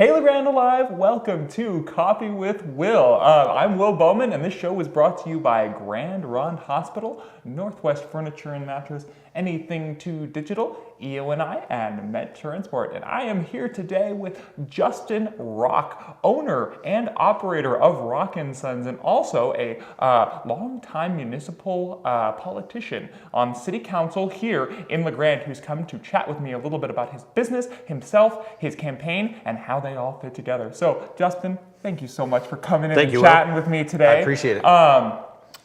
Hey Grande Alive, welcome to Coffee with Will. I'm Will Bowman, and this show was brought to you by Ronde Hospital, Northwest Furniture and Mattress, Anything to Digital, EONI, and Met Transport. And I am here today with Justin Rock, owner and operator of Rock & Sons, and also a longtime municipal politician on City Council here in La Grande, who's come to chat with me a little bit about his business, himself, his campaign, and how they all fit together. So, Justin, thank you so much for coming in and chatting with me today. I appreciate it.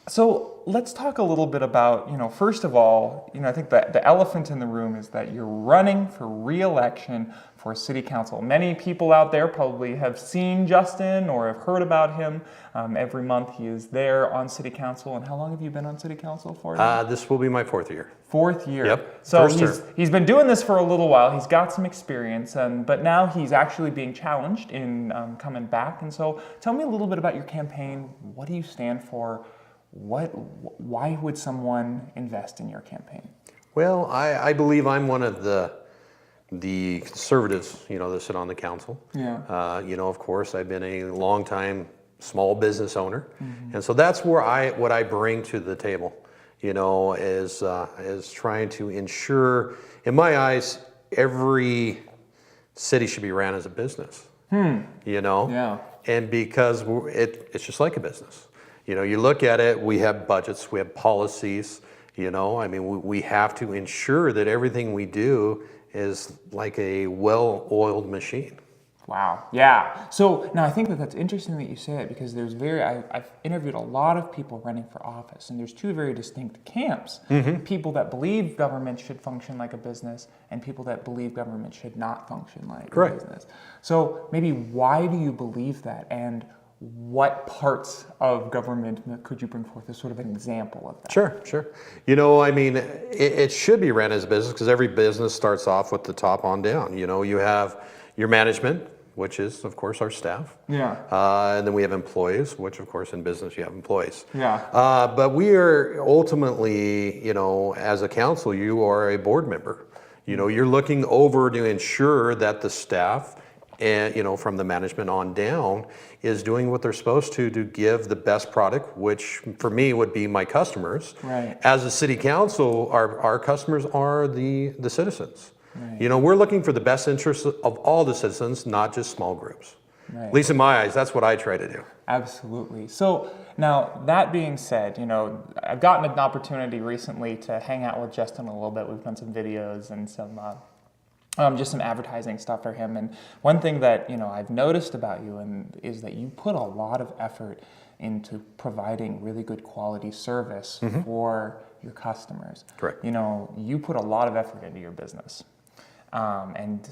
So let's talk a little bit about, first of all, I think that the elephant in the room is that you're running for re-election for City Council. Many people out there probably have seen Justin or have heard about him. Every month he is there on City Council. And how long have you been on City Council for? This will be my fourth year. Fourth year. Yep. So he's been doing this for a little while. He's got some experience, but now he's actually being challenged in coming back. And so tell me a little bit about your campaign. What do you stand for? Why would someone invest in your campaign? Well, I believe I'm one of the conservatives, that sit on the council. Yeah. Of course, I've been a long-time small business owner, and so that's where what I bring to the table, is trying to ensure, in my eyes, every city should be ran as a business. Yeah. And because it's just like a business. You look at it, we have budgets, we have policies, we have to ensure that everything we do is like a well-oiled machine. Wow. Yeah. So now I think that's interesting that you say it, because I've interviewed a lot of people running for office, and there's two very distinct camps. People that believe government should function like a business, and people that believe government should not function like a business. So maybe why do you believe that, and what parts of government could you bring forth as sort of an example of that? Sure. It should be ran as a business, because every business starts off with the top on down. You have your management, which is, of course, our staff. Yeah. And then we have employees, which, of course, in business you have employees. Yeah. But we are ultimately, as a council, you are a board member. You're looking over to ensure that the staff, and from the management on down, is doing what they're supposed to give the best product, which for me would be my customers. Right. As a city council, our customers are the citizens. Right. We're looking for the best interests of all the citizens, not just small groups. Right. At least in my eyes, that's what I try to do. Absolutely. So now, that being said, I've gotten an opportunity recently to hang out with Justin a little bit. We've done some videos and some just some advertising stuff for him. And one thing that I've noticed about you is that you put a lot of effort into providing really good quality service for your customers. Correct. You put a lot of effort into your business. And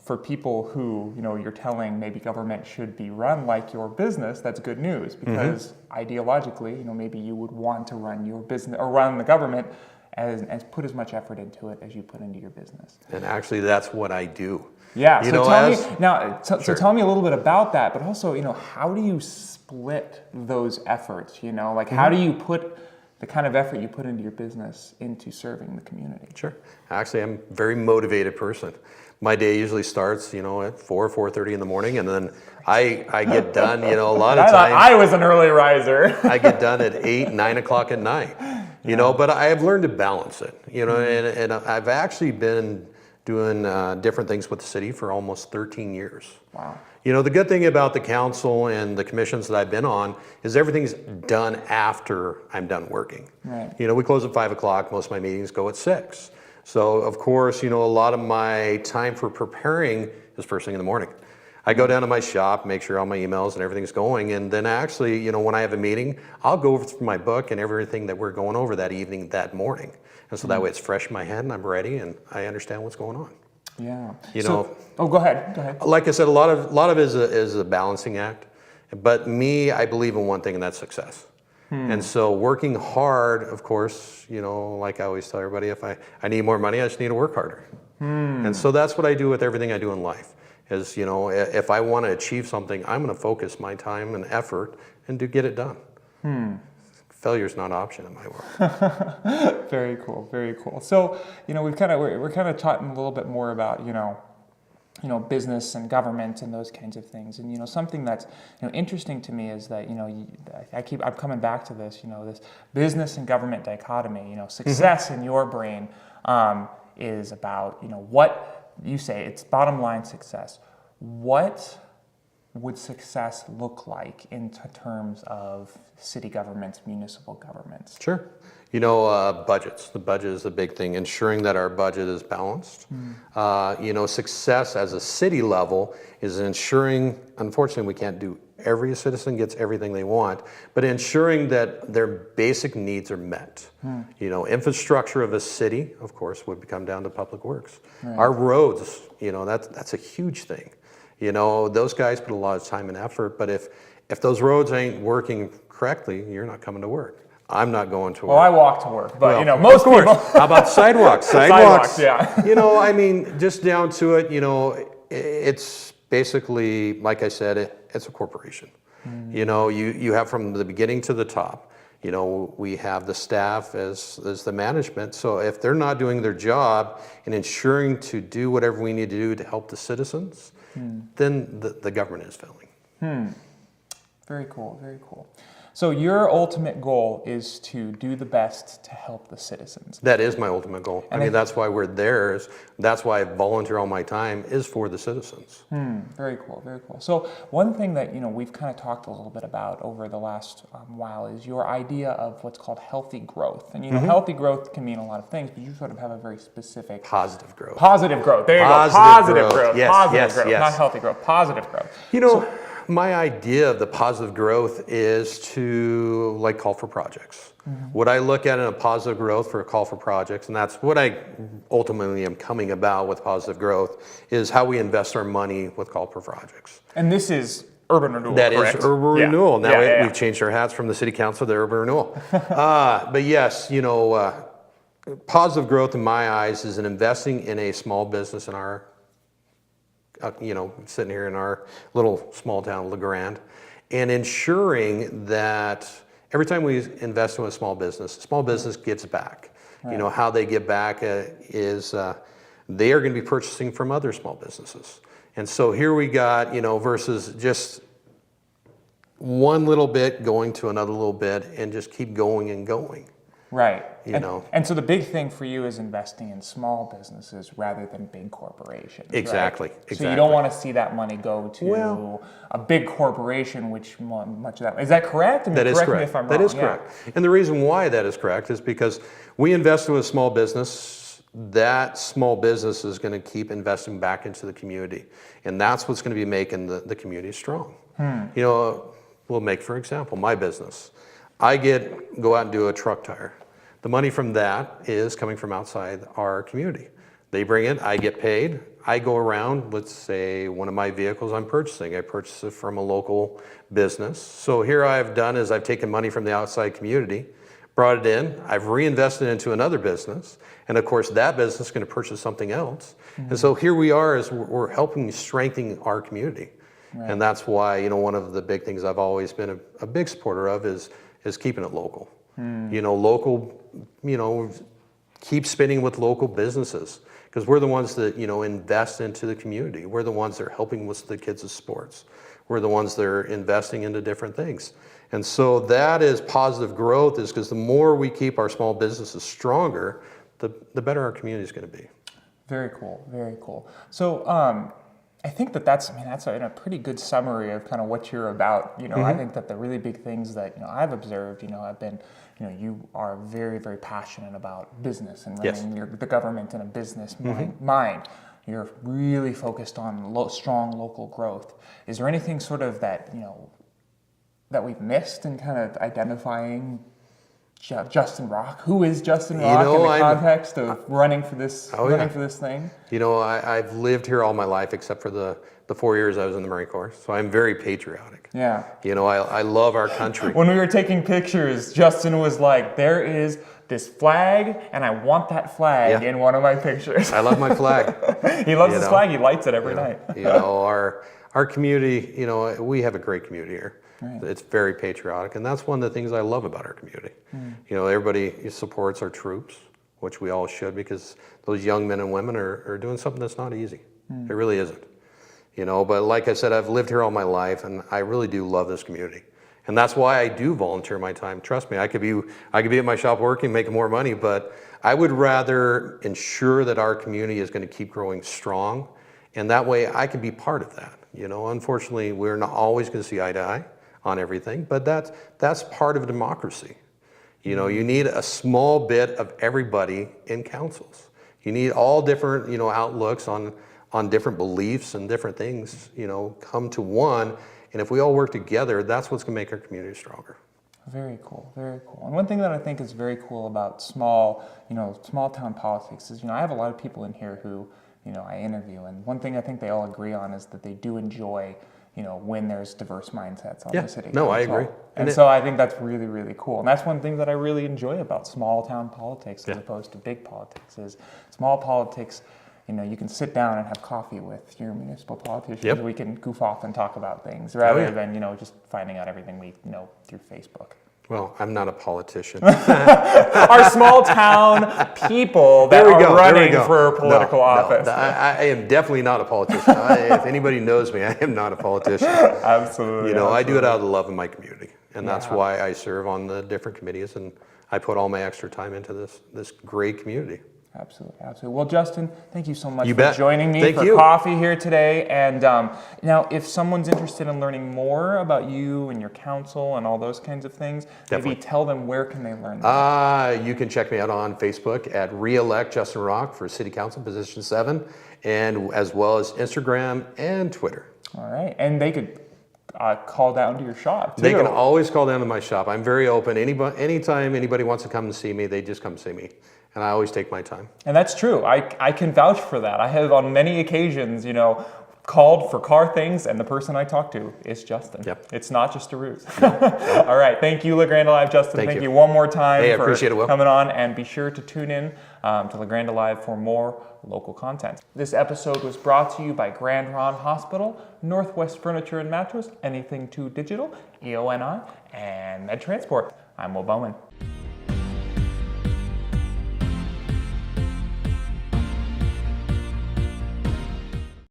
for people who you're telling maybe government should be run like your business, that's good news, because ideologically maybe you would want to run your business or run the government as put as much effort into it as you put into your business. And actually, that's what I do. Yeah. So tell me a little bit about that, but also, how do you split those efforts? How do you put the kind of effort you put into your business into serving the community? Sure. Actually, I'm a very motivated person. My day usually starts, at 4:30 in the morning, and then I get done, a lot of times. I was an early riser. I get done at 8, 9 o'clock at night, but I have learned to balance it, and I've actually been doing different things with the city for almost 13 years. Wow. The good thing about the council and the commissions that I've been on is everything's done after I'm done working. Right. We close at 5 o'clock. Most of my meetings go at 6. So, of course, a lot of my time for preparing is first thing in the morning. I go down to my shop, make sure all my emails and everything's going, and then actually, when I have a meeting, I'll go through my book and everything that we're going over that evening, that morning. And so that way it's fresh in my head and I'm ready and I understand what's going on. Yeah. Go ahead. Like I said, a lot of it is a balancing act. But me, I believe in one thing, and that's success. And so working hard, of course, like I always tell everybody, if I need more money, I just need to work harder. And so that's what I do with everything I do in life. Is, if I want to achieve something, I'm going to focus my time and effort and get it done. Failure's not an option in my world. Very cool, very cool. So, we're kind of talking a little bit more about, business and government and those kinds of things. And something that's interesting to me is that I'm coming back to this this business and government dichotomy. Success in your brain is about what you say. It's bottom line success. What would success look like in terms of city governments, municipal governments? Sure. Budgets. The budget is a big thing, ensuring that our budget is balanced. Success as a city level is ensuring, unfortunately, we can't do every citizen gets everything they want, but ensuring that their basic needs are met. Infrastructure of a city, of course, would come down to public works. Right. Our roads, that's a huge thing. Those guys put a lot of time and effort, but if those roads ain't working correctly, you're not coming to work. I'm not going to work. Well, I walk to work, but most people. How about sidewalks? Sidewalks, yeah. Just down to it, it's basically, like I said, it's a corporation. You have from the beginning to the top. We have the staff as the management. So if they're not doing their job and ensuring to do whatever we need to do to help the citizens, then the government is failing. Very cool, very cool. So your ultimate goal is to do the best to help the citizens. That is my ultimate goal. That's why we're there. That's why I volunteer all my time is for the citizens. Very cool, very cool. So one thing that we've kind of talked a little bit about over the last while is your idea of what's called healthy growth. And healthy growth can mean a lot of things, but you sort of have a very specific positive growth. Positive growth. There you go. Positive growth. Yes, positive growth. Yes. Not healthy growth. Positive growth. My idea of the positive growth is to call for projects. What I look at in a positive growth for a call for projects, and that's what I ultimately am coming about with positive growth, is how we invest our money with call for projects. And this is urban renewal, That correct? is urban renewal. Now we've changed our hats from the city council to urban renewal. But yes, positive growth in my eyes is in investing in a small business in our sitting here in our little small town, La Grande, and ensuring that every time we invest in a small business gets back. Right. How they get back is they are going to be purchasing from other small businesses. And so here we got, versus just one little bit going to another little bit and just keep going and going. Right. And so the big thing for you is investing in small businesses rather than big corporations. Exactly. Right? Exactly. So you don't want to see that money go to a big corporation, which much of that is that correct? That is correct. Me if I'm wrong. That is correct. And the reason why that is correct is because we invest in a small business. That small business is going to keep investing back into the community, and that's what's going to be making the community strong. We'll make, for example, my business. I go out and do a truck tire. The money from that is coming from outside our community. They bring it, I get paid. I go around, let's say one of my vehicles I'm purchasing, I purchase it from a local business. So here I've done is I've taken money from the outside community, brought it in, I've reinvested into another business, and of course that business is going to purchase something else. And so here we are as we're helping strengthen our community. Right. And that's why, one of the big things I've always been a big supporter of is keeping it local. Local, keep spinning with local businesses because we're the ones that, invest into the community. We're the ones that are helping with the kids' sports. We're the ones that are investing into different things. And so that is positive growth is because the more we keep our small businesses stronger, the better our community is going to be. Very cool. Very cool. So, I think that's a pretty good summary of kind of what you're about. I think that the really big things that I've observed, have been, you are very, very passionate about business and running the government in a business mind. You're really focused on strong local growth. Is there anything sort of that that we've missed in kind of identifying Justin Rock? Who is Justin Rock in the context of running for this for this thing? I've lived here all my life except for the 4 years I was in the Marine Corps, so I'm very patriotic. Yeah. I love our country. When we were taking pictures, Justin was like, there is this flag, and I want that flag in one of my pictures. I love my flag. He loves his flag. He lights it every night. Our community, we have a great community here. Right. It's very patriotic, and that's one of the things I love about our community. Everybody supports our troops, which we all should, because those young men and women are doing something that's not easy. It really isn't. You know, but like I said, I've lived here all my life, and I really do love this community. And that's why I do volunteer my time. Trust me, I could be at my shop working, making more money, but I would rather ensure that our community is going to keep growing strong, and that way I can be part of that. You know, unfortunately, we're not always going to see eye to eye on everything, but that's part of democracy. You know, you need a small bit of everybody in councils. You need all different, you know, outlooks on different beliefs and different things, you know, come to one. And if we all work together, that's what's going to make our community stronger. Very cool, very cool. And one thing that I think is very cool about small town politics is, I have a lot of people in here who, I interview, and one thing I think they all agree on is that they do enjoy, when there's diverse mindsets on the city council. No, I agree. And so I think that's really, really cool. And that's one thing that I really enjoy about small town politics as opposed to big politics is small politics. You can sit down and have coffee with your municipal politicians. Yep. We can goof off and talk about things rather than, just finding out everything we know through Facebook. Well, I'm not a politician. Our small town people that are running for political office. No, I am definitely not a politician. If anybody knows me, I am not a politician. Absolutely. I do it out of the love of my community. And that's why I serve on the different committees, and I put all my extra time into this great community. Absolutely, absolutely. Well, Justin, thank you so much for joining me for coffee here today. And now, if someone's interested in learning more about you and your council and all those kinds of things, maybe tell them where can they learn more. You can check me out on Facebook at reelect Justin Rock for City Council Position 7, and as well as Instagram and Twitter. All right, and they could call down to your shop too. They can always call down to my shop. I'm very open. Anytime anybody wants to come and see me, they just come see me. And I always take my time. And that's true. I can vouch for that. I have on many occasions, called for car things, and the person I talk to is Justin. Yep. It's not just a ruse. All right. Thank you, La Grande Live, Justin. Thank you one more time for coming on. And be sure to tune in to La Grande Live for more local content. This episode was brought to you by Grand Ronde Hospital, Northwest Furniture and Mattress, Anything 2 Digital, EONI, and Med Transport. I'm Will Bowman.